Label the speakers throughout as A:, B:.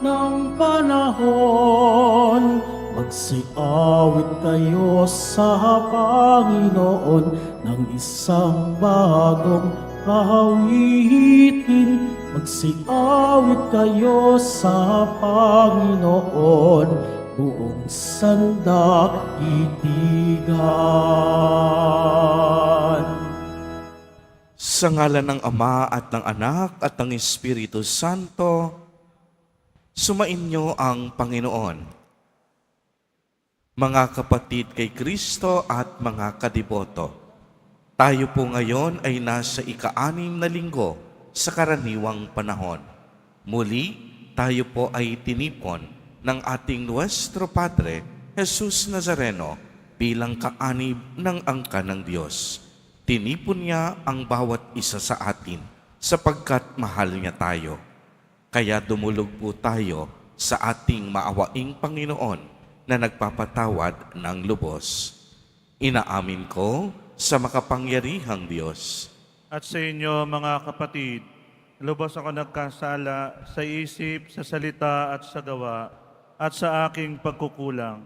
A: ng panahon. Magsiawit kayo sa Panginoon ng isang bagong awitin. Magsiawit kayo sa Panginoon, buong sandaigdigan.
B: Sa ngalan ng Ama at ng Anak at ng Espiritu Santo, sumainyo ang Panginoon. Mga kapatid kay Kristo at mga kadiboto, tayo po ngayon ay nasa ika-6 na linggo sa karaniwang panahon. Muli, tayo po ay tinipon ng ating Nuestro Padre, Jesus Nazareno, bilang kaanib ng angka ng Diyos. Tinipon niya ang bawat isa sa atin sapagkat mahal niya tayo. Kaya dumulog po tayo sa ating maawaing Panginoon na nagpapatawad ng lubos. Inaamin ko sa makapangyarihang Diyos.
C: At sa inyo, mga kapatid, lubos ako nagkasala sa isip, sa salita at sa gawa, at sa aking pagkukulang.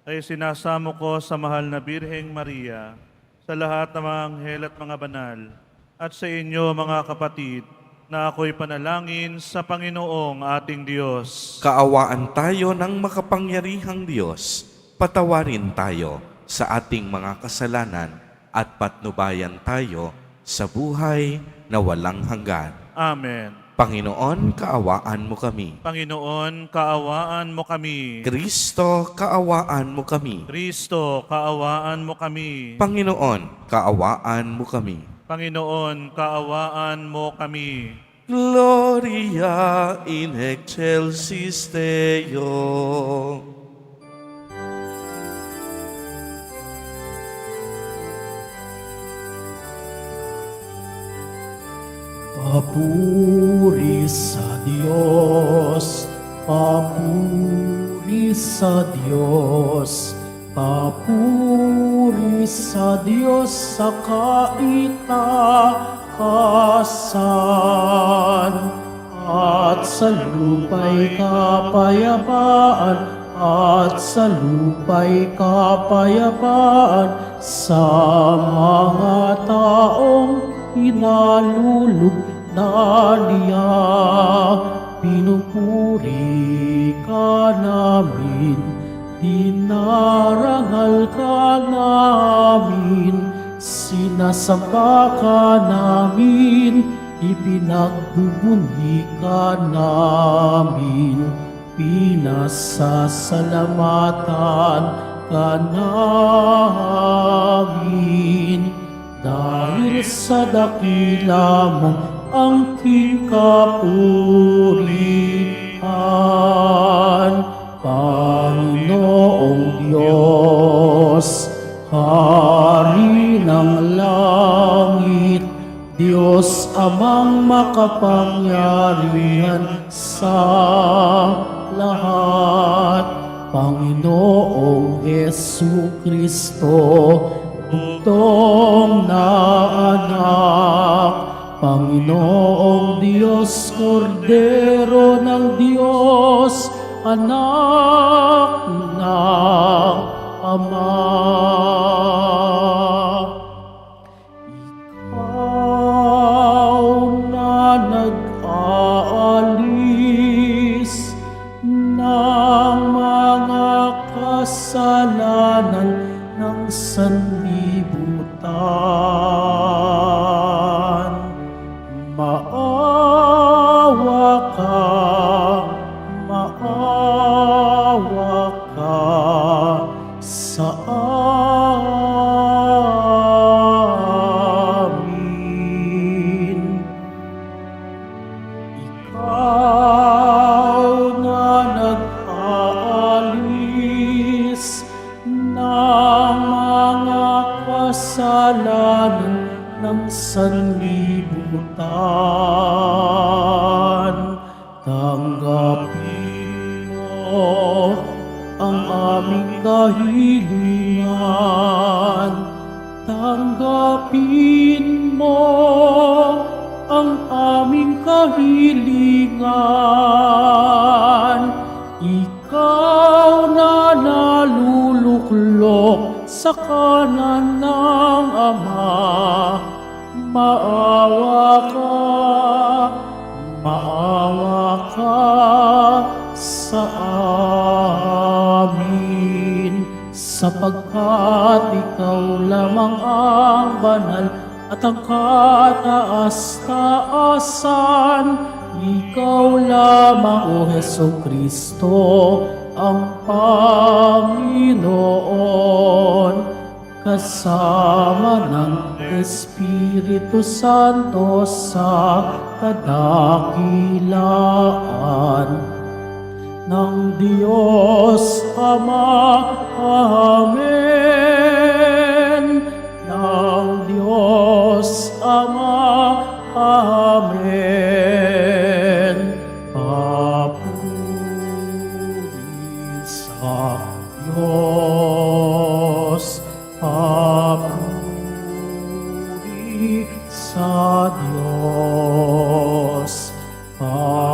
C: Ay sinasamo ko sa mahal na Birheng Maria, sa lahat ng mga anghel at mga banal, at sa inyo, mga kapatid, na ako'y panalangin sa Panginoong ating Diyos.
B: Kaawaan tayo ng makapangyarihang Diyos. Patawarin tayo sa ating mga kasalanan at patnubayan tayo sa buhay na walang hanggan.
C: Amen.
B: Panginoon, kaawaan mo kami.
C: Panginoon, kaawaan mo kami.
B: Kristo, kaawaan mo kami.
C: Kristo, kaawaan mo kami.
B: Panginoon, kaawaan mo kami.
C: Panginoon, kaawaan mo kami.
B: Gloria in excelsis Deo.
A: Papuri sa Diyos, papuri sa Diyos, papuri sa Diyos sa kaitaasan, at sa lupa'y kapayapaan, at sa lupa'y kapayapaan sa mga taong inalulog na niya. Pinupuri ka namin, dinarangal ka namin, sinasamba ka namin, ipinagbubunyi ka namin, pinasasalamatan ka namin. Dahil sa dakila mong angking kapurihan, Panginoong Diyos, Hari ng langit, Diyos Amang makapangyarihan sa lahat, Panginoong Jesucristo, bugtong na anak, Panginoong Diyos, Kordero ng Diyos, anak ng Ama. Ikaw na nag-aalis ng mga kasalanan ng sanlibutan, maawa ka sa amin. Ikaw na nag-aalis ng mga kasalanan ng sanlibutan, tanggapin mo ang aming kahilingan, tanggapin mo ang aming kahilingan. sa amin, sapagkat ikaw lamang ang banal at ang kataas-taasan. Ikaw lamang, O Hesukristo, ang Panginoon, kasama ng Espiritu Santo sa kadakilaan ng Diyos Ama. Amen. Ng Diyos Ama. Amen. Papuri sa Diyos. Papuri sa Diyos. Papuri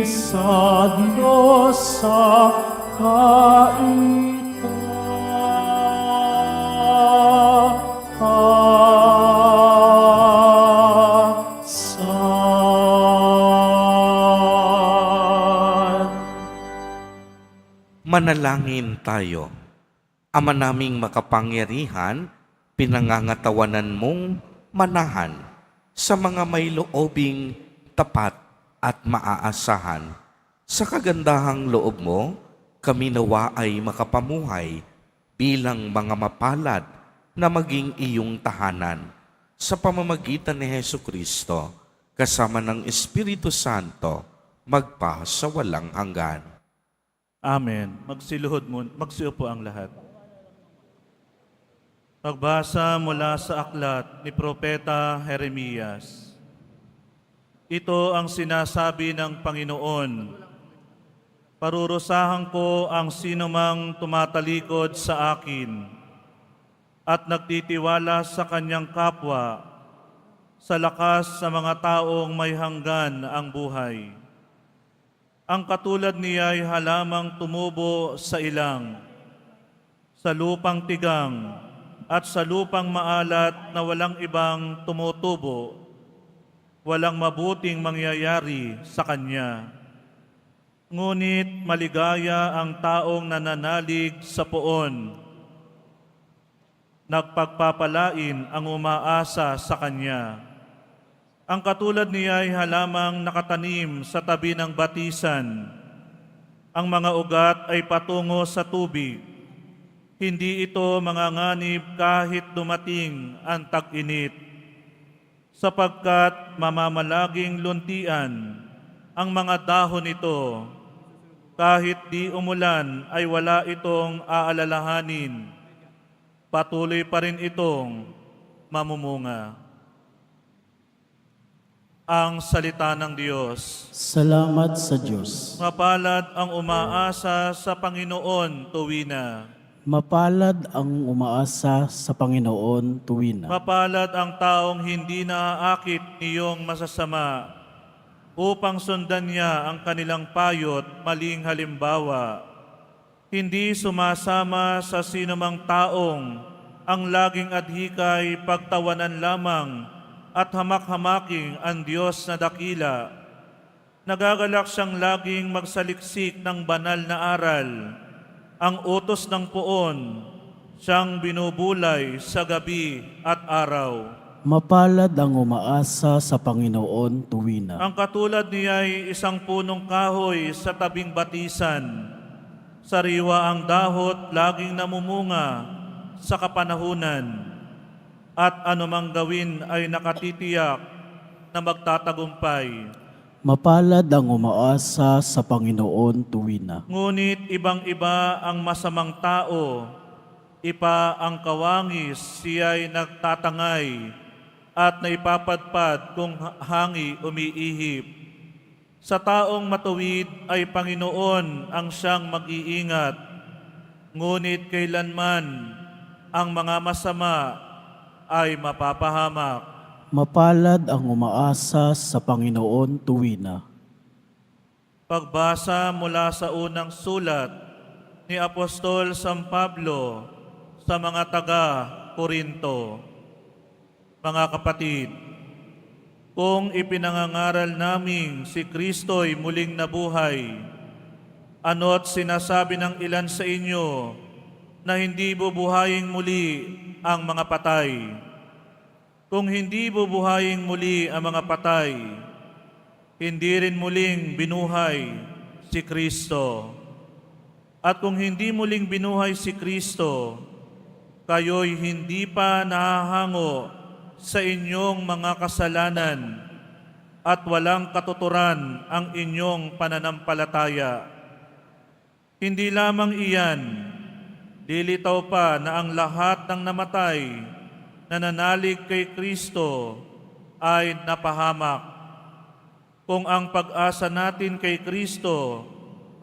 A: sa Diyos sa kaitaasan.
B: Manalangin tayo. Ama naming makapangyarihan, pinangangatawanan mong manahan sa mga may loobing tapat at maaasahan. Sa kagandahang loob mo, kami nawa ay makapamuhay bilang mga mapalad na maging iyong tahanan sa pamamagitan ni Hesukristo kasama ng Espiritu Santo magpa sa walang hanggan.
C: Amen. Magsiupo ang lahat. Pagbasa mula sa aklat ni Propeta Jeremias. Ito ang sinasabi ng Panginoon: parurusahan ko ang sinumang tumatalikod sa akin at nagtitiwala sa kanyang kapwa, sa lakas sa mga taong may hanggan ang buhay. Ang katulad niya ay halamang tumubo sa ilang, sa lupang tigang at sa lupang maalat na walang ibang tumutubo. Walang mabuting mangyayari sa kanya. Ngunit maligaya ang taong nananalig sa poon. Nagpagpapalain ang umaasa sa kanya. Ang katulad niya ay halamang nakatanim sa tabi ng batisan. Ang mga ugat ay patungo sa tubig. Hindi ito manganganib kahit dumating ang tag-init, sapagkat mamamalaging luntian ang mga dahon nito. Kahit di umulan ay wala itong aalalahanin. Patuloy pa rin itong mamumunga. Ang salita ng Diyos.
A: Salamat sa Diyos.
C: Mapalad ang umaasa sa Panginoon tuwina.
A: Mapalad ang umaasa sa Panginoon tuwina.
C: Mapalad ang taong hindi naaakit niyong masasama upang sundan niya ang kanilang payot maling halimbawa. Hindi sumasama sa sinumang taong ang laging adhikay pagtawanan lamang at hamak-hamaking ang Diyos na dakila. Nagagalak siyang laging magsaliksik ng banal na aral. Ang utos ng poon, siyang binubulay sa gabi at araw.
A: Mapalad ang umaasa sa Panginoon tuwina.
C: Ang katulad niya ay isang punong kahoy sa tabing batisan. Sariwa ang dahot, laging namumunga sa kapanahunan. At anumang gawin ay nakatitiyak na magtatagumpay.
A: Mapalad ang umaasa sa Panginoon tuwina.
C: Ngunit ibang-iba ang masamang tao, ipa ang kawangis, siya'y nagtatangay at naipapadpad kung hangi umiihip. Sa taong matuwid ay Panginoon ang siyang mag-iingat, ngunit kailanman ang mga masama ay mapapahamak.
A: Mapalad ang umaasa sa Panginoon tuwina.
C: Pagbasa mula sa unang sulat ni Apostol San Pablo sa mga taga-Korinto. Mga kapatid, Kung ipinangangaral naming si Kristo'y muling nabuhay, ano't sinasabi ng ilan sa inyo na hindi bubuhayin muli ang mga patay? Kung hindi bubuhayin muli ang mga patay, hindi rin muling binuhay si Kristo. At kung hindi muling binuhay si Kristo, kayo'y hindi pa nahahango sa inyong mga kasalanan at walang katuturan ang inyong pananampalataya. Hindi lamang iyan, lilitaw pa na ang lahat ng namatay na nanalig kay Kristo ay napahamak. Kung ang pag-asa natin kay Kristo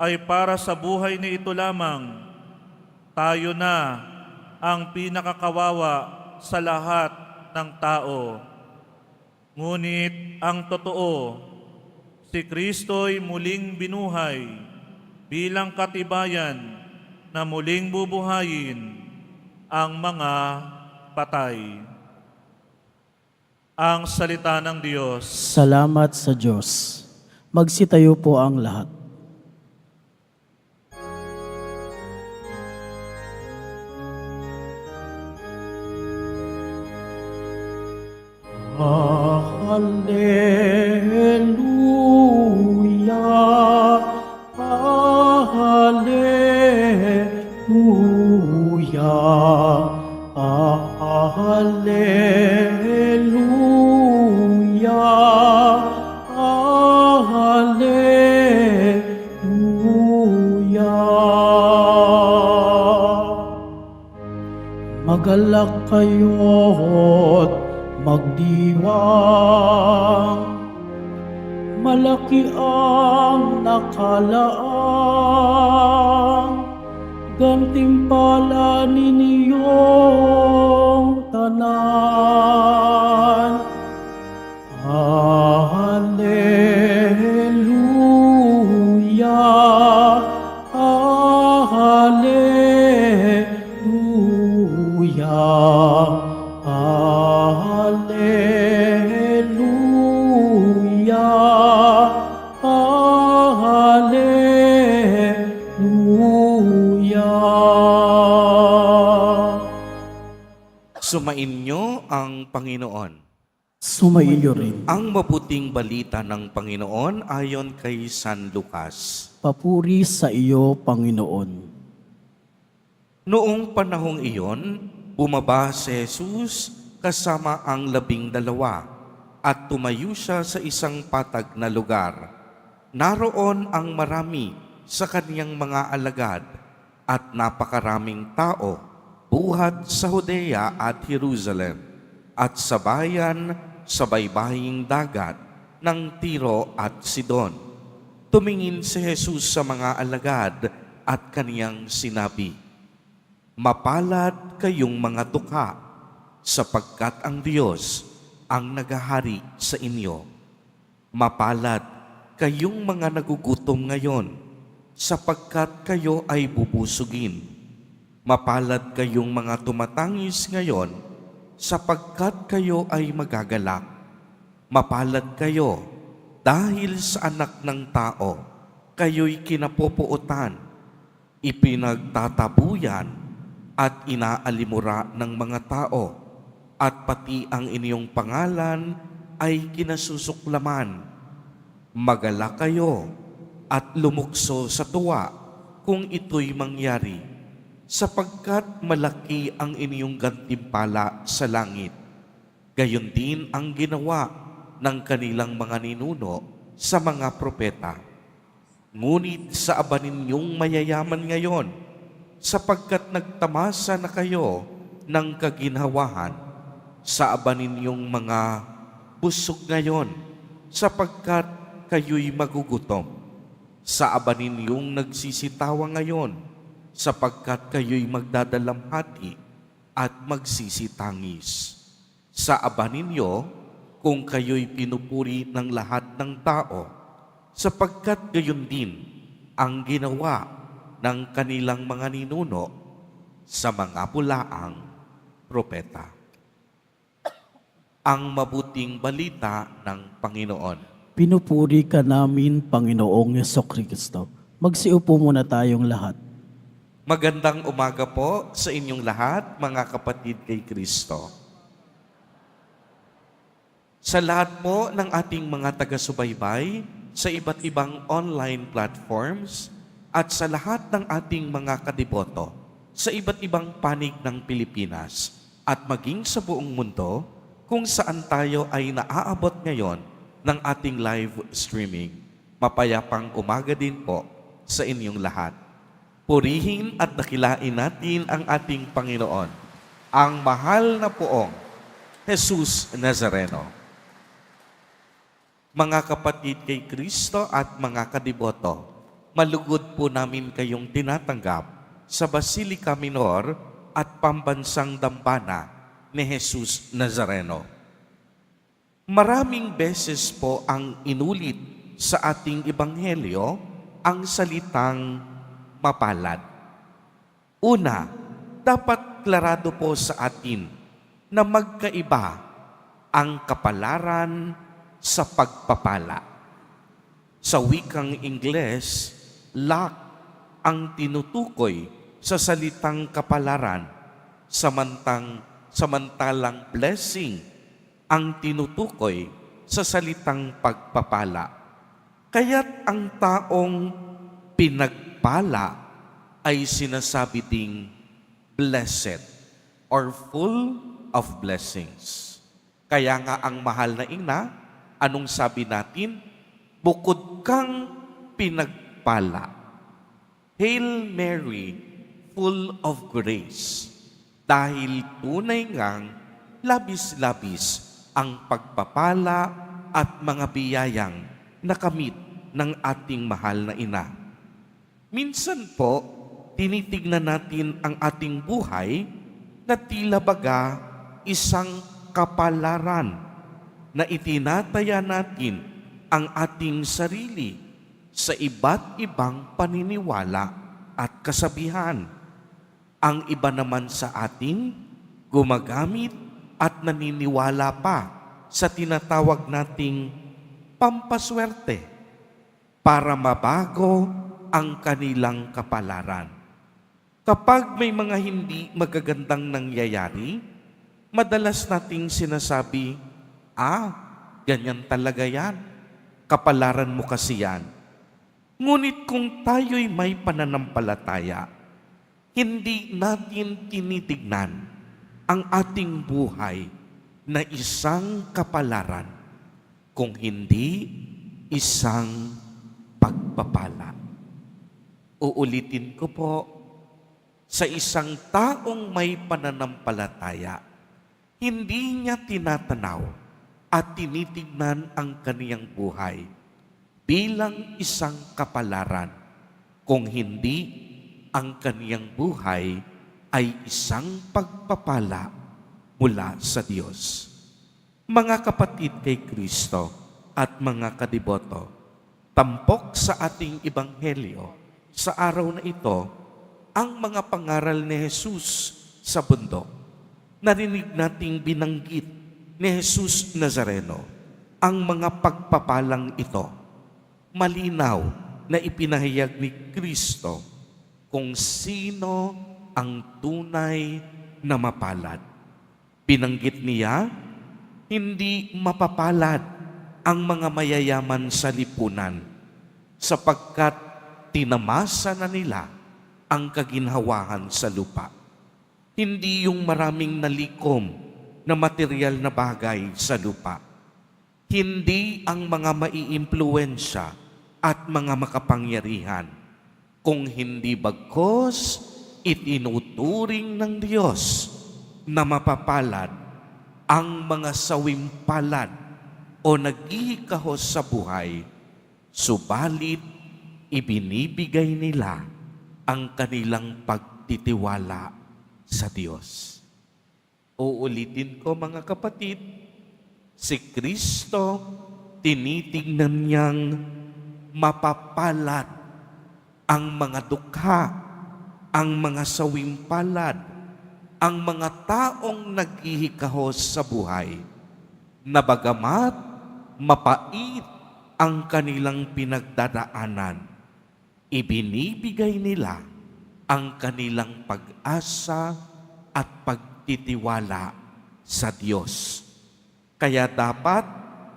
C: ay para sa buhay na ito lamang, tayo na ang pinakakawawa sa lahat ng tao. Ngunit ang totoo, si Kristo'y muling binuhay bilang katibayan na muling bubuhayin ang mga patay. Ang salita ng Diyos.
A: Salamat sa Diyos. Magsitayo po ang lahat. Hallelujah, hallelujah, hallelujah, hallelujah. Magalak kayo't magdiwang, malaki ang nakalaang, gantimpala ninyong tanan. Hallelujah, hallelujah, hallelujah, hallelujah.
B: Sumainyo ang Panginoon.
A: Sumainyo rin.
B: Ang mabuting balita ng Panginoon ayon kay San Lucas.
A: Papuri sa iyo, Panginoon.
B: Noong panahong iyon, bumaba si Jesus kasama ang 12 at tumayo siya sa isang patag na lugar. Naroon ang marami sa kaniyang mga alagad at napakaraming tao buhat sa Judea at Jerusalem at sa bayan sa baybaying dagat ng Tiro at Sidon. Tumingin si Jesus sa mga alagad at kaniyang sinabi, "Mapalad kayong mga tukha, sapagkat ang Diyos ang naghahari sa inyo. Mapalad kayong mga nagugutom ngayon, sapagkat kayo ay bubusugin. Mapalad kayong mga tumatangis ngayon, sapagkat kayo ay magagalak. Mapalad kayo dahil sa Anak ng Tao, kayo'y kinapopuotan, ipinagtatabuyan at inaalimura ng mga tao, at pati ang inyong pangalan ay kinasusuklaman. Magalak kayo at lumukso sa tuwa kung ito'y mangyari, sapagkat malaki ang inyong gantimpala sa langit. Gayon din ang ginawa ng kanilang mga ninuno sa mga propeta. Ngunit sa aba ninyong mayayaman ngayon, sapagkat nagtamasa na kayo ng kaginhawahan. Sa aba ninyong mga busog ngayon, sapagkat kayo'y magugutom. Sa aba ninyong nagsisitawa ngayon, sapagkat kayo'y magdadalamhati at magsisitangis. Sa aba ninyo, kung kayo'y pinupuri ng lahat ng tao, sapagkat gayon din ang ginawa ng kanilang mga ninuno sa mga pulaang propeta." ang mabuting balita ng Panginoon.
A: Pinupuri ka namin, Panginoong Yesukristo. Magsiupo muna tayong lahat.
B: Magandang umaga po sa inyong lahat, mga kapatid kay Kristo. Sa lahat po ng ating mga taga-subaybay sa iba't ibang online platforms at sa lahat ng ating mga kadiboto sa iba't ibang panig ng Pilipinas at maging sa buong mundo kung saan tayo ay naaabot ngayon ng ating live streaming. Mapayapang umaga din po sa inyong lahat. Purihin at dakilain natin ang ating Panginoon, ang mahal na poong Jesus Nazareno. Mga kapatid kay Kristo at mga kadiboto, malugod po namin kayong tinatanggap sa Basilica Minor at Pambansang Dambana ni Jesus Nazareno. Maraming beses po ang inulit sa ating ebanghelyo ang salitang mapalad. Una, dapat klarado po sa atin na magkaiba ang kapalaran sa pagpapala. Sa wikang Ingles, luck ang tinutukoy sa salitang kapalaran, samantalang blessing ang tinutukoy sa salitang pagpapala. Kaya't ang taong pinagpala ay sinasabi ding blessed or full of blessings. Kaya nga ang mahal na ina, anong sabi natin? Bukod kang pinagpala. Hail Mary, full of grace. Dahil tunay ngang labis-labis ang pagpapala at mga biyayang nakamit ng ating mahal na ina. Minsan po, tinitignan natin ang ating buhay na tila baga isang kapalaran na itinataya natin ang ating sarili sa iba't ibang paniniwala at kasabihan. Ang iba naman sa atin, gumagamit at naniniwala pa sa tinatawag nating pampaswerte para mabago ang kanilang kapalaran. Kapag may mga hindi magagandang nangyayari, madalas nating sinasabi, ganyan talaga yan. Kapalaran mo kasi yan. Ngunit kung tayo'y may pananampalataya, hindi natin tinitignan ang ating buhay na isang kapalaran, kung hindi isang pagpapala. Uulitin ko po, sa isang taong may pananampalataya, hindi niya tinatanaw at tinitignan ang kaniyang buhay bilang isang kapalaran, kung hindi ang kaniyang buhay ay isang pagpapala mula sa Diyos. Mga kapatid kay Kristo at mga kadiboto, tampok sa ating ebanghelyo sa araw na ito ang mga pangaral ni Jesus sa bundok. Narinig nating binanggit ni Jesus Nazareno ang mga pagpapalang ito. Malinaw na ipinahayag ni Kristo kung sino ang tunay na mapalad. Binanggit niya, hindi mapapalad ang mga mayayaman sa lipunan sapagkat tinamasa na nila ang kaginhawahan sa lupa. Hindi yung maraming nalikom na material na bagay sa lupa. Hindi ang mga maiimpluwensya at mga makapangyarihan, kung hindi bagkos itinuturing ng Diyos na mapapalad ang mga sawimpalad o naghihikahos sa buhay, subalit ibinibigay nila ang kanilang pagtitiwala sa Diyos. Uulitin ko mga kapatid, si Kristo tinitingnan niyang mapapalad ang mga dukha, ang mga sawimpalad, ang mga taong naghihikahos sa buhay na bagamat mapait ang kanilang pinagdadaanan, ibinibigay nila ang kanilang pag-asa at pagtitiwala sa Diyos. Kaya dapat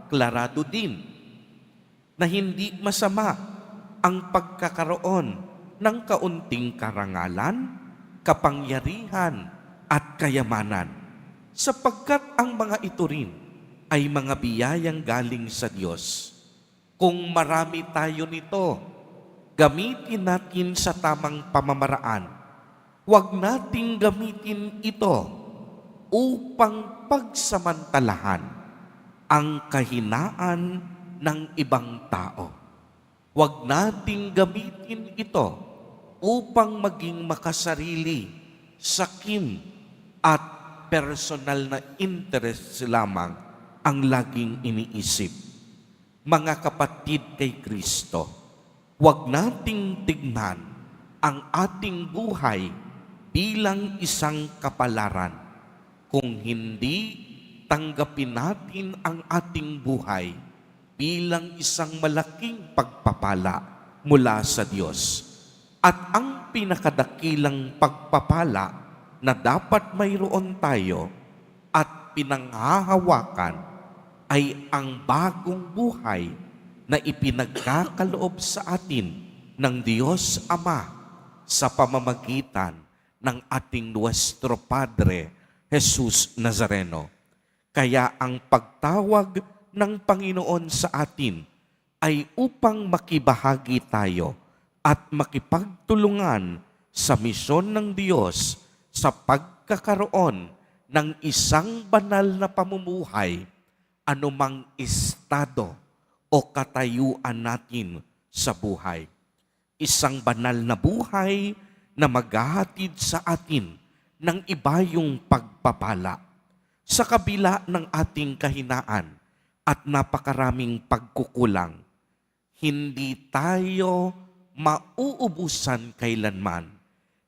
B: klarado din na hindi masama ang pagkakaroon ng kaunting karangalan, kapangyarihan at kayamanan, sapagkat ang mga ito rin ay mga biyayang galing sa Diyos. Kung marami tayo nito, gamitin natin sa tamang pamamaraan. Huwag nating gamitin ito upang pagsamantalahan ang kahinaan ng ibang tao. Huwag nating gamitin ito upang maging makasarili, sakim at personal na interest lamang ang laging iniisip. Mga kapatid kay Kristo, huwag nating tignan ang ating buhay bilang isang kapalaran. Kung hindi, tanggapin natin ang ating buhay bilang isang malaking pagpapala mula sa Diyos. At ang pinakadakilang pagpapala na dapat mayroon tayo at pinanghahawakan ay ang bagong buhay na ipinagkakaloob sa atin ng Diyos Ama sa pamamagitan ng ating Nuestro Padre, Jesus Nazareno. Kaya ang pagtawag ng Panginoon sa atin ay upang makibahagi tayo at makipagtulungan sa misyon ng Diyos sa pagkakaroon ng isang banal na pamumuhay, anumang estado o katayuan natin sa buhay. Isang banal na buhay na maghahatid sa atin ng ibayong pagpapala. Sa kabila ng ating kahinaan at napakaraming pagkukulang, hindi tayo mauubusan kailanman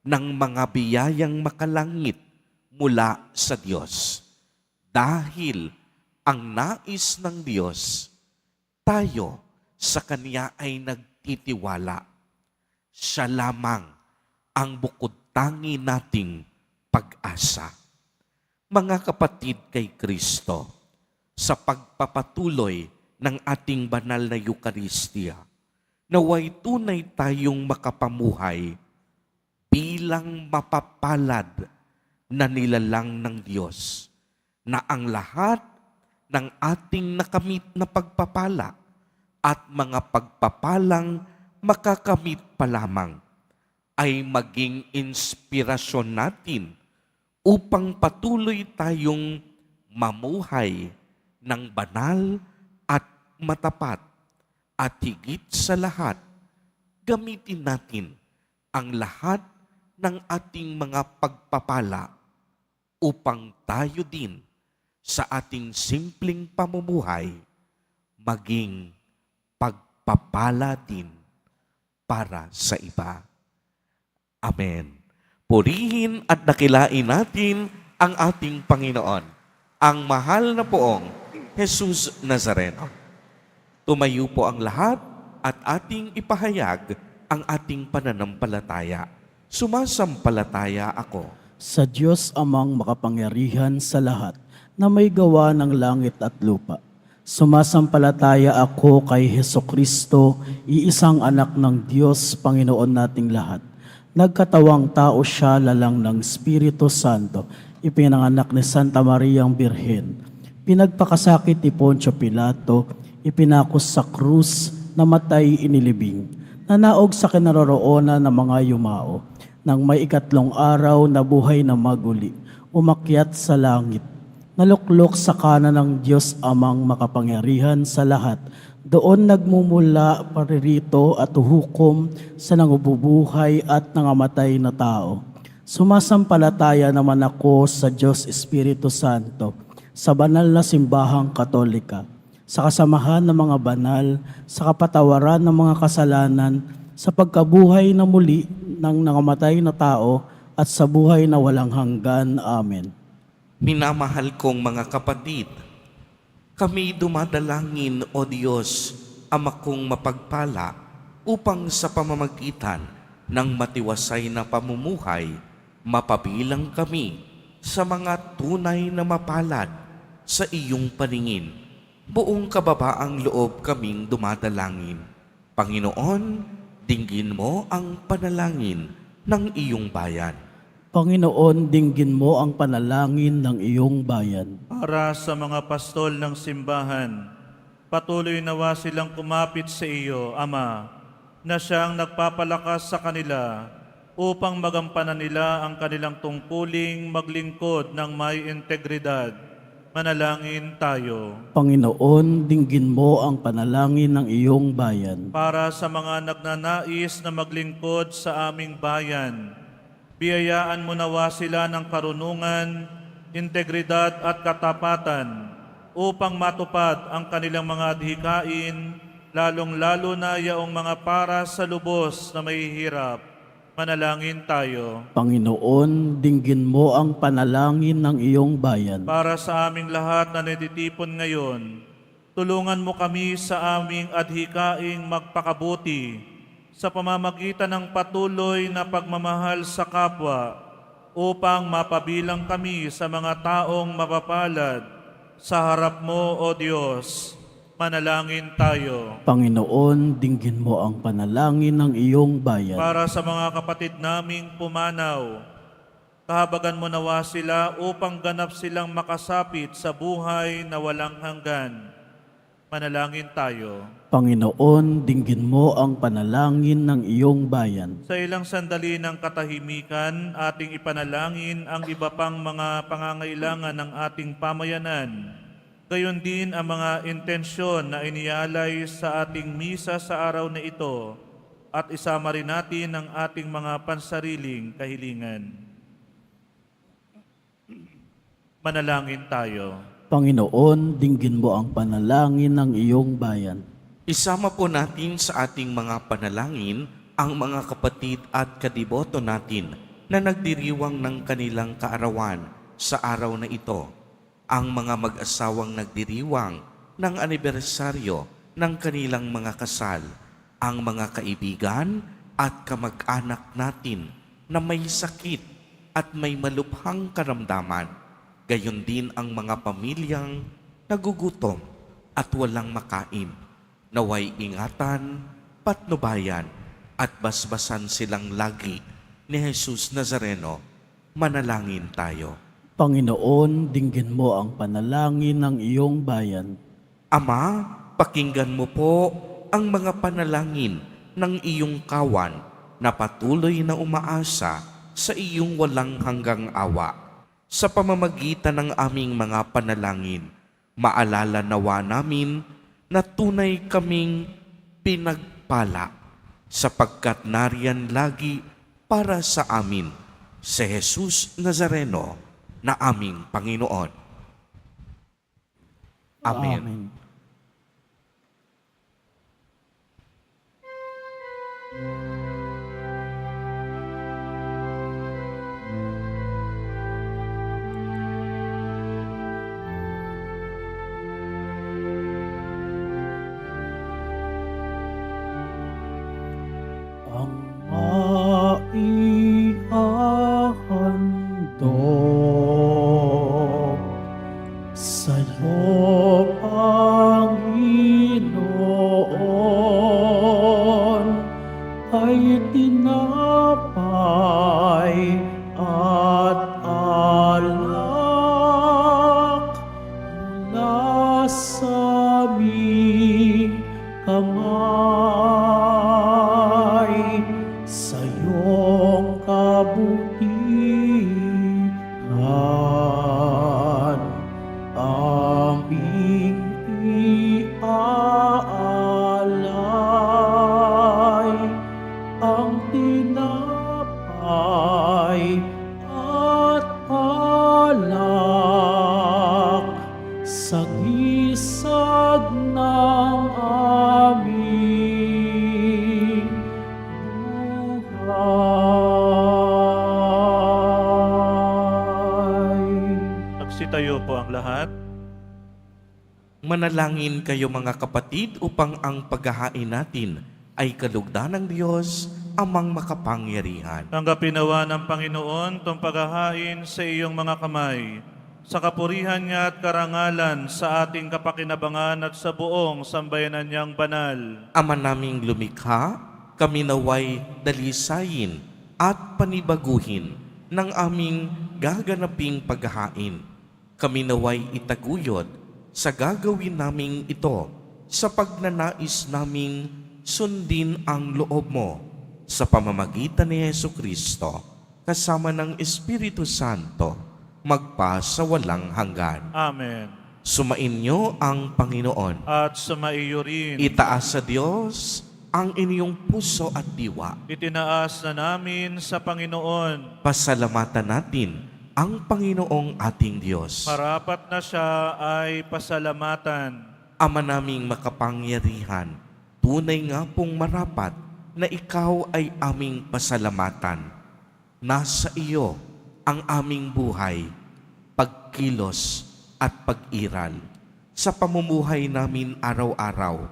B: ng mga biyayang makalangit mula sa Diyos. Dahil ang nais ng Diyos, tayo sa Kanya ay nagtitiwala. Siya lamang ang bukod tangi nating pag-asa. Mga kapatid kay Kristo, sa pagpapatuloy ng ating banal na Eucharistia, naway tunay tayong makapamuhay bilang mapapalad na nilalang ng Diyos, na ang lahat ng ating nakamit na pagpapala at mga pagpapalang makakamit pa lamang ay maging inspirasyon natin upang patuloy tayong mamuhay ng banal at matapat, at higit sa lahat, gamitin natin ang lahat ng ating mga pagpapala upang tayo din sa ating simpleng pamumuhay maging pagpapala din para sa iba. Amen. Purihin at dakilain natin ang ating Panginoon, ang mahal na poong Jesus Nazareno. Tumayo po ang lahat at ating ipahayag ang ating pananampalataya. Sumasampalataya ako
A: Sa Diyos Amang makapangyarihan sa lahat, na may gawa ng langit at lupa. Sumasampalataya ako kay Hesukristo, iisang anak ng Diyos, Panginoon nating lahat. Nagkatawang tao siya lalang ng Espiritu Santo, ipinanganak ni Santa Mariang Birhen. Pinagpakasakit ni Poncio Pilato, ipinakos sa krus, namatay inilibing. Nanaog sa kinaroroonan ng mga yumao. Nang may ikatlong araw, nabuhay na maguli, umakyat sa langit. Naluklok sa kanan ng Diyos Amang makapangyarihan sa lahat. Doon nagmumula paririto at hukom sa nangububuhay at nangamatay na tao. Sumasampalataya naman ako sa Diyos Espiritu Santo, sa banal na simbahang Katolika, sa kasamahan ng mga banal, sa kapatawaran ng mga kasalanan, sa pagkabuhay na muli ng nangamatay na tao, at sa buhay na walang hanggan. Amen.
B: Minamahal kong mga kapatid, Kami dumadalangin, O Diyos, Ama kong mapagpala, upang sa pamamagitan ng matiwasay na pamumuhay, mapabilang kami sa mga tunay na mapalad sa iyong paningin. Buong kababaang loob kaming dumadalangin. Panginoon, dinggin mo ang panalangin ng iyong bayan.
A: Panginoon, dinggin mo ang panalangin ng iyong bayan.
C: Para sa mga pastol ng simbahan, patuloy nawa silang kumapit sa iyo, Ama, na siyang nagpapalakas sa kanila upang magampanan nila ang kanilang tungkuling maglingkod ng may integridad. Manalangin tayo.
A: Panginoon, dinggin mo ang panalangin ng iyong bayan.
C: Para sa mga nagnanais na maglingkod sa aming bayan, biyayaan mo nawa sila ng karunungan, integridad at katapatan upang matupad ang kanilang mga adhikain, lalong-lalo na yaong mga para sa lubos na mahihirap. Manalangin tayo.
A: Panginoon, dinggin mo ang panalangin ng iyong bayan.
C: Para sa aming lahat na natitipon ngayon, tulungan mo kami sa aming adhikaing magpakabuti sa pamamagitan ng patuloy na pagmamahal sa kapwa upang mapabilang kami sa mga taong mapapalad sa harap mo, O Diyos. Manalangin tayo.
A: Panginoon, dinggin mo ang panalangin ng iyong bayan.
C: Para sa mga kapatid naming pumanaw, kahabagan mo nawa sila upang ganap silang makasapit sa buhay na walang hanggan. Manalangin tayo.
A: Panginoon, dinggin mo ang panalangin ng iyong bayan.
C: Sa ilang sandali ng katahimikan, ating ipanalangin ang iba pang mga pangangailangan ng ating pamayanan. Gayon din ang mga intensyon na inialay sa ating misa sa araw na ito at isama rin natin ang ating mga pansariling kahilingan. Manalangin tayo.
A: Panginoon, dinggin mo ang panalangin ng iyong bayan.
B: Isama po natin sa ating mga panalangin ang mga kapatid at kadiboto natin na nagdiriwang ng kanilang kaarawan sa araw na ito. Ang mga mag-asawang nagdiriwang ng anibersaryo ng kanilang mga kasal, ang mga kaibigan at kamag-anak natin na may sakit at may malubhang karamdaman, gayon din ang mga pamilyang nagugutom at walang makain. Naway ingatan, patnubayan at basbasan silang lagi ni Jesus Nazareno. Manalangin tayo.
A: Panginoon, dinggin mo ang panalangin ng iyong bayan.
B: Ama, pakinggan mo po ang mga panalangin ng iyong kawan na patuloy na umaasa sa iyong walang hanggang awa. Sa pamamagitan ng aming mga panalangin, maalala nawa namin na tunay kaming pinagpala sapagkat nariyan lagi para sa amin si Jesus Nazareno na aming Panginoon. Amen.
A: Amen. Ang maihahandog sa'yo, Panginoon, ay tinapay at alak mula sa aming kamay, sa iyong kabutihan aming iaalay ang tinapay at alak sa gisag ng aming buhay.
C: Nagsitayo po ang lahat.
B: Manalangin kayo mga kapatid upang ang paghahain natin ay kalugdan ng Diyos, Amang makapangyarihan.
C: Tanggapin nawa ng Panginoon tong paghahain sa iyong mga kamay, sa kapurihan niya at karangalan sa ating kapakinabangan at sa buong sambayanan niyang banal.
B: Ama naming lumikha, kami naway dalisayin at panibaguhin ng aming gaganaping paghahain. Kami naway itaguyod sa gagawin naming ito sa pagnanais naming sundin ang loob mo sa pamamagitan ni Jesucristo kasama ng Espiritu Santo magpa sa walang hanggan.
C: Amen.
B: Sumainyo ang Panginoon.
C: At sumaiyo rin.
B: Itaas sa Diyos ang inyong puso at diwa.
C: Itinaas na namin sa Panginoon.
B: Pasalamatan natin ang Panginoong ating Diyos.
C: Marapat na siya ay pasalamatan.
B: Ama naming makapangyarihan, tunay nga pong marapat na ikaw ay aming pasalamatan. Nasa iyo ang aming buhay, pagkilos at pag-iral. Sa pamumuhay namin araw-araw,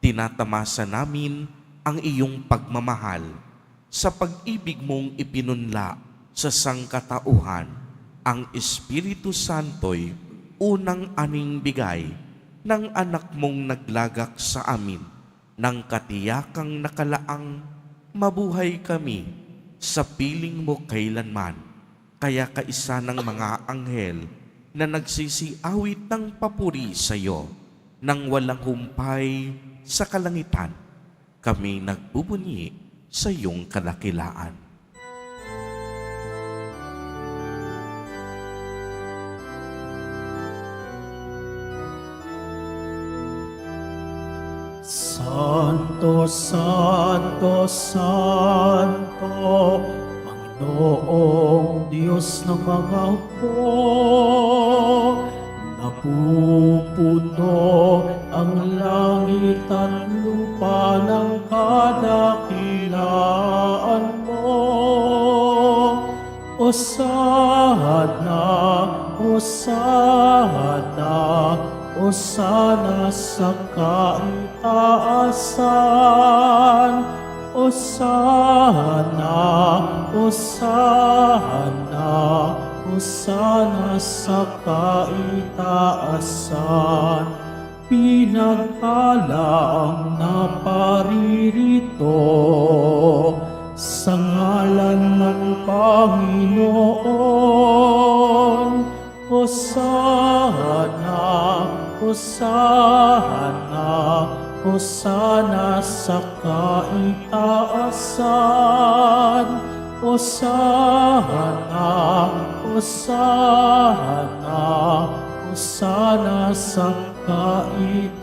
B: tinatamasa namin ang iyong pagmamahal sa pag-ibig mong ipinunla sa sangkatauhan. Ang Espiritu Santo'y unang aning bigay ng anak mong naglagak sa amin ng katiyakang nakalaang mabuhay kami sa piling mo kailanman. Kaya kaisa ng mga anghel na nagsisiawit ng papuri sa iyo nang walang humpay sa kalangitan, kami nagbubunyi sa iyong kadakilaan.
A: Santo, Santo, Santo, Panginoong Diyos ng mga hukbo, napupuno ang langit at lupa ng kadakilaan mo. Hosana, Hosana, Hosana sa kaitaasan. Hosana, Hosana, Hosana sa kaitaasan. Pinagpala ang naparirito sa ngalan ng Panginoon. Hosana, Hosana, Hosana sa kaitaasan. Hosana, Hosana, Hosana sa kaitaasan.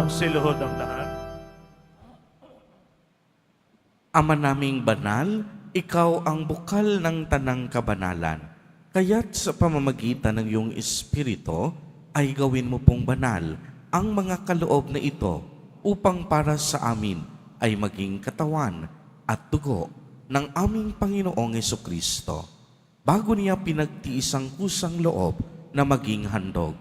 C: Magsiluhod ang lahat.
B: Ama naming banal, ikaw ang bukal ng tanang kabanalan. Kaya't sa pamamagitan ng iyong Espiritu, ay gawin mo pong banal ang mga kaloob na ito upang para sa amin ay maging katawan at dugo ng aming Panginoong Jesucristo. Bago niya pinagtiis ang kusang loob na maging handog,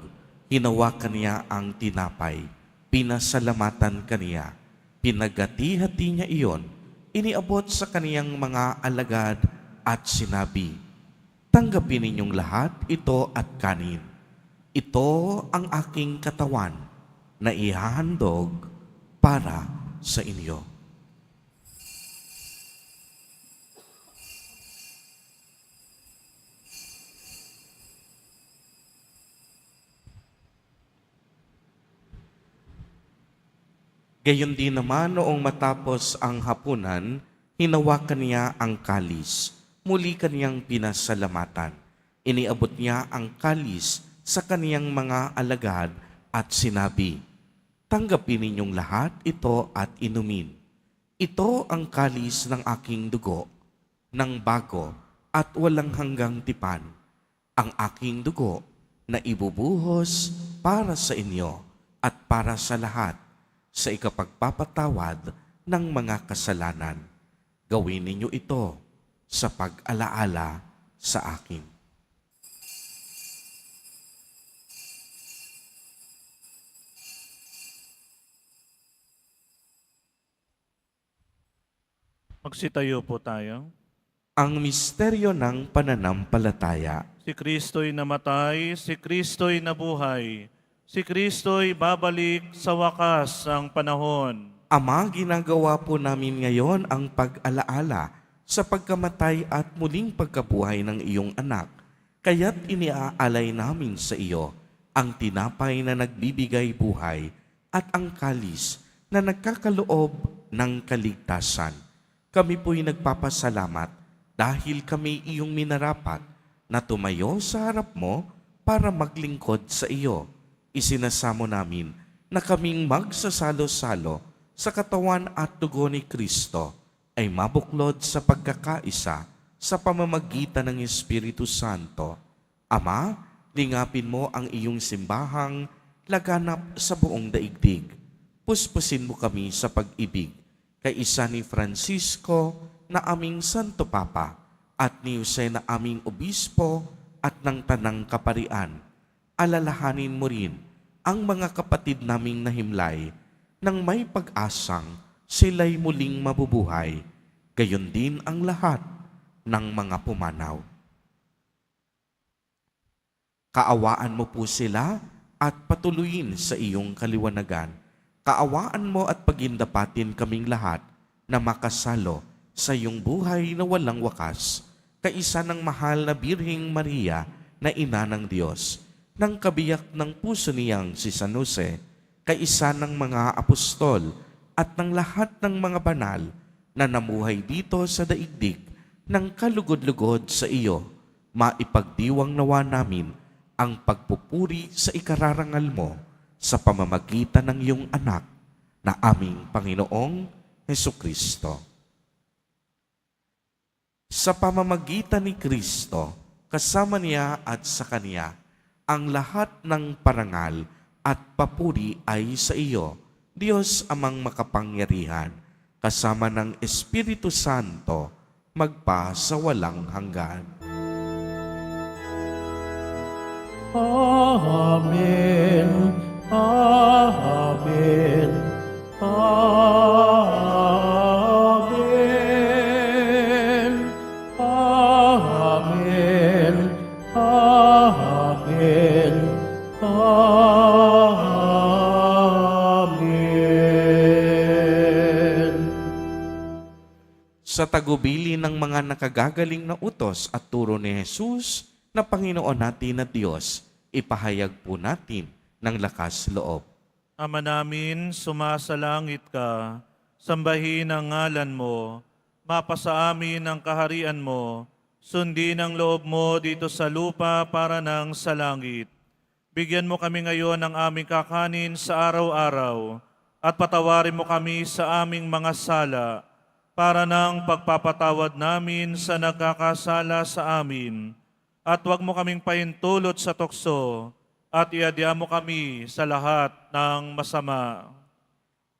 B: hinawakan niya ang tinapay, pinasalamatan kaniya, pinagati-hati niya iyon, iniabot sa kaniyang mga alagad at sinabi, "Tanggapin ninyong lahat ito at kanin. Ito ang aking katawan na ihahandog para sa inyo." Gayon din naman noong matapos ang hapunan, hinawakan niya ang kalis. Muli kaniyang pinasalamatan. Iniabot niya ang kalis sa kaniyang mga alagad at sinabi, "Tanggapin ninyong lahat ito at inumin. Ito ang kalis ng aking dugo, ng bago at walang hanggang tipan, ang aking dugo na ibubuhos para sa inyo at para sa lahat sa ikapagpapatawad ng mga kasalanan. Gawin ninyo ito sa pag-alaala sa akin."
C: Magsitayo po tayo.
B: Ang misteryo ng pananampalataya.
C: Si Kristo'y namatay, si Kristo'y nabuhay, si Kristo'y babalik sa wakas ang panahon.
B: Ama, ginagawa po namin ngayon ang pag-alaala sa pagkamatay at muling pagkabuhay ng iyong anak. Kaya't iniaalay namin sa iyo ang tinapay na nagbibigay buhay at ang kalis na nagkakaloob ng kaligtasan. Kami po'y nagpapasalamat dahil kami iyong minarapat na tumayo sa harap mo para maglingkod sa iyo. Isinasamo namin na kaming magsasalo-salo sa katawan at dugo ni Kristo ay mabuklod sa pagkakaisa sa pamamagitan ng Espiritu Santo. Ama, lingapin mo ang iyong simbahang laganap sa buong daigdig. Puspusin mo kami sa pag-ibig kay isa ni Francisco na aming Santo Papa at ni Jose na aming Obispo at ng Tanang Kaparian. Alalahanin mo rin ang mga kapatid naming nahimlay nang may pag-asang sila'y muling mabubuhay. Gayon din ang lahat ng mga pumanaw. Kaawaan mo po sila at patuloyin sa iyong kaliwanagan. Kaawaan mo at pagindapatin kaming lahat na makasalo sa iyong buhay na walang wakas, kaisa ng mahal na Birheng Maria na Ina ng Diyos, ng kabiyak ng puso niyang si San Jose, kaisa ng mga apostol at ng lahat ng mga banal na namuhay dito sa daigdig ng kalugod-lugod sa iyo. Maipagdiwang nawa namin ang pagpupuri sa ikararangal mo sa pamamagitan ng iyong anak na aming Panginoong Hesukristo. Sa pamamagitan ni Kristo, kasama niya at sa Kanya, ang lahat ng parangal at papuri ay sa iyo, Diyos amang makapangyarihan, kasama ng Espiritu Santo, magpa sa walang hanggan.
A: Amen. Amen. Amen. Amen. Amen. Amen.
B: Sa tagubili ng mga nakagagaling na utos at turo ni Jesus na Panginoon natin at Diyos, ipahayag po natin ng lakas loob.
C: Ama namin, sumasalangit ka, sambahin ang ngalan mo, mapasa amin ang kaharian mo, sundin ang loob mo dito sa lupa para ng sa langit. Bigyan mo kami ngayon ng aming kakanin sa araw-araw, at patawarin mo kami sa aming mga sala, para ng pagpapatawad namin sa nagkakasala sa amin. At huwag mo kaming pahintulot sa tukso, at iadya mo kami sa lahat ng masama.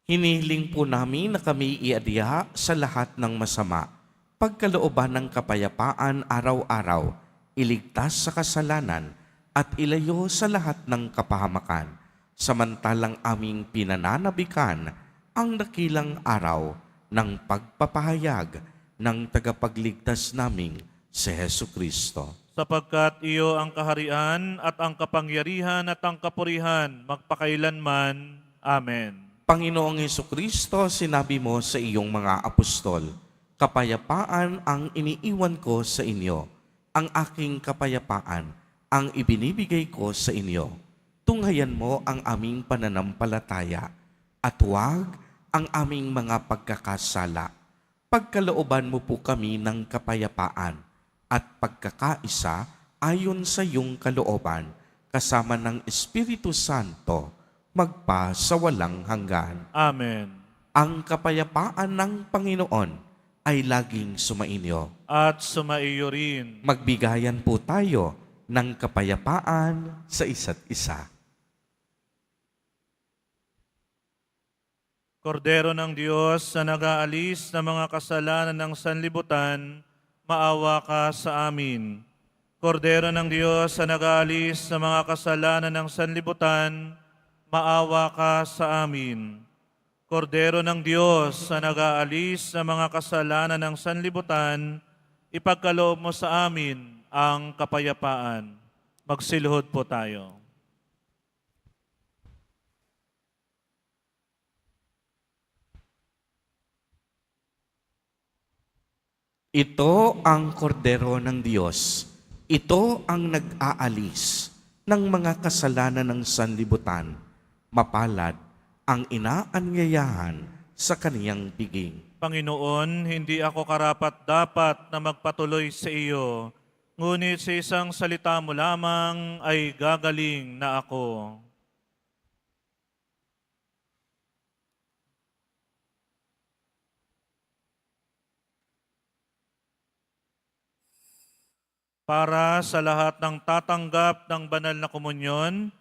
B: Hinihiling po namin na kami iadya sa lahat ng masama, pagkalooban ng kapayapaan araw-araw, iligtas sa kasalanan, at ilayo sa lahat ng kapahamakan, samantalang aming pinananabikan ang dakilang araw ng pagpapahayag ng tagapagligtas naming si Hesukristo.
C: Sapagkat iyo ang kaharian at ang kapangyarihan at ang kapurihan magpakailanman. Amen.
B: Panginoong Hesukristo, sinabi mo sa iyong mga apostol, kapayapaan ang iniiwan ko sa inyo, ang aking kapayapaan ang ibinibigay ko sa inyo. Tunghayan mo ang aming pananampalataya at huwag ang aming mga pagkakasala. Pagkalooban mo po kami ng kapayapaan at pagkakaisa ayon sa iyong kalooban, kasama ng Espiritu Santo, magpa sa walang hanggan.
C: Amen.
B: Ang kapayapaan ng Panginoon ay laging sumainyo.
C: At sumaiyo rin.
B: Magbigayan po tayo ng kapayapaan sa isa't isa.
C: Kordero ng Diyos na nag-aalis ng mga kasalanan ng sanlibutan, maawa ka sa amin. Kordero ng Diyos na nag-aalis ng mga kasalanan ng sanlibutan, maawa ka sa amin. Kordero ng Diyos na nag-aalis ng mga kasalanan ng sanlibutan, ipagkaloob mo sa amin ang kapayapaan. Magsiluhod po tayo.
B: Ito ang kordero ng Diyos. Ito ang nag-aalis ng mga kasalanan ng sanlibutan. Mapalad ang inaanyayahan sa kaniyang piging.
C: Panginoon, hindi ako karapat-dapat na magpatuloy sa iyo, ngunit sa isang salita mo lamang ay gagaling na ako. Para sa lahat ng tatanggap ng banal na komunyon,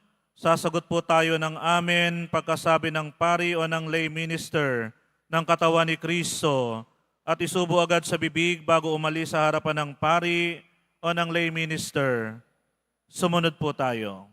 C: sasagot po tayo ng amen pagkasabi ng pari o ng lay minister ng katawan ni Kristo at isubo agad sa bibig bago umalis sa harapan ng pari o ng lay minister. Sumunod po tayo.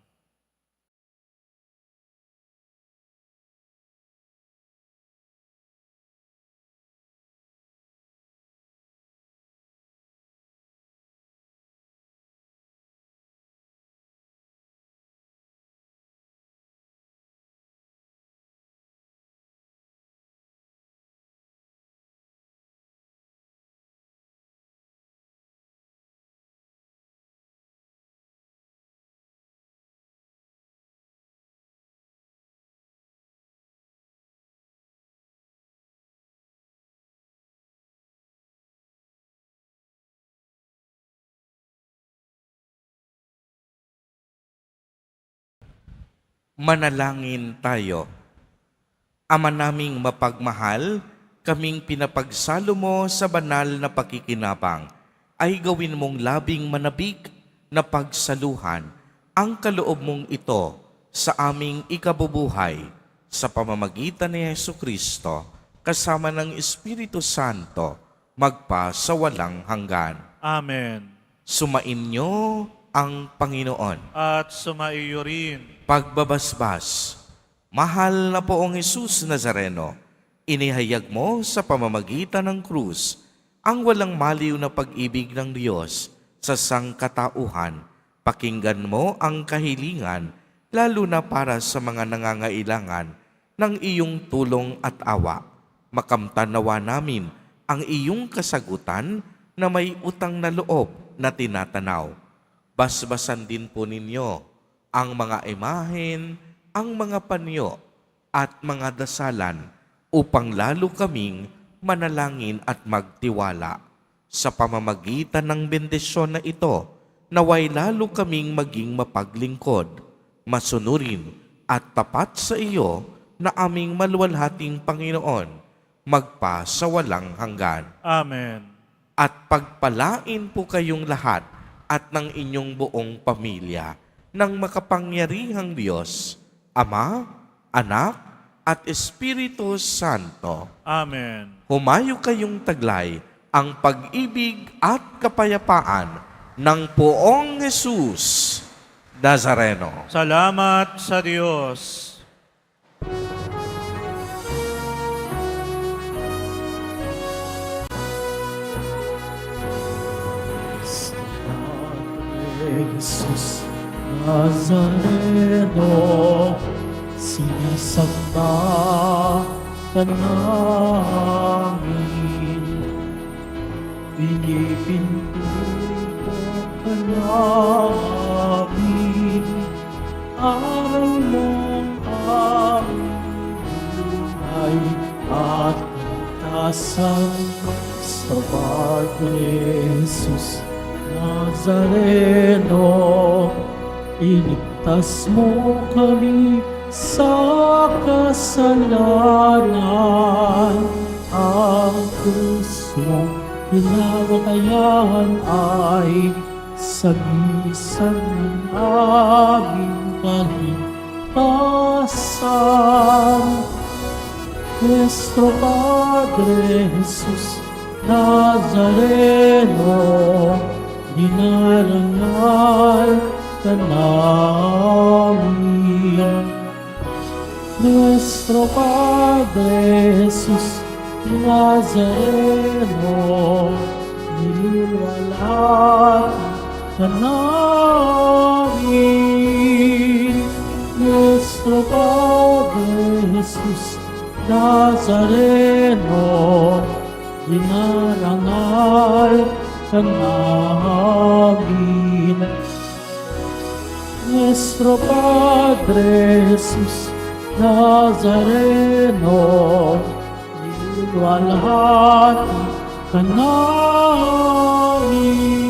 B: Manalangin tayo. Ama naming mapagmahal, kaming pinapagsalo mo sa banal na pakikinabang, ay gawin mong labing manabik na pagsaluhan ang kaloob mong ito sa aming ikabubuhay sa pamamagitan ni Jesucristo kasama ng Espiritu Santo magpa sa walang hanggan.
C: Amen.
B: Sumainyo ang Panginoon.
C: At sumaiyo rin.
B: Pagbabasbas, mahal na poong Jesus Nazareno, inihayag mo sa pamamagitan ng krus ang walang maliw na pag-ibig ng Diyos sa sangkatauhan. Pakinggan mo ang kahilingan, lalo na para sa mga nangangailangan ng iyong tulong at awa. Makamtan nawa namin ang iyong kasagutan na may utang na loob na tinatanaw. Basbasan din po ninyo ang mga imahen, ang mga panyo at mga dasalan upang lalo kaming manalangin at magtiwala. Sa pamamagitan ng bendisyon na ito, naway lalo kaming maging mapaglingkod, masunurin at tapat sa iyo na aming maluwalhating Panginoon, magpa sa walang hanggan.
C: Amen.
B: At pagpalain po kayong lahat at ng inyong buong pamilya ng makapangyarihang Diyos, Ama, Anak, at Espiritu Santo.
C: Amen.
B: Humayo kayong taglay ang pag-ibig at kapayapaan ng poong Jesus Nazareno.
C: Salamat sa Diyos.
A: Jesus Nazareno, sinasamba ka namin, pinipintuto ka namin, araw ng aming buhay at kaligtasan sa Bagay Jesus Nazareno. Iligtas mo kami sa kasalanan. Ang krus mong pinagatayan ay sagisan ng aming kaligtasan. Nuestro Padre Jesus Nazareno, dinarangal ka namin. Nuestro Padre Jesus Nazareno, nilulwalhati ka namin. Nuestro Padre Jesus Nazareno, dinarangal ka namin. Nuestro Padre Jesus Nazareno, nilulwalhati ka namin.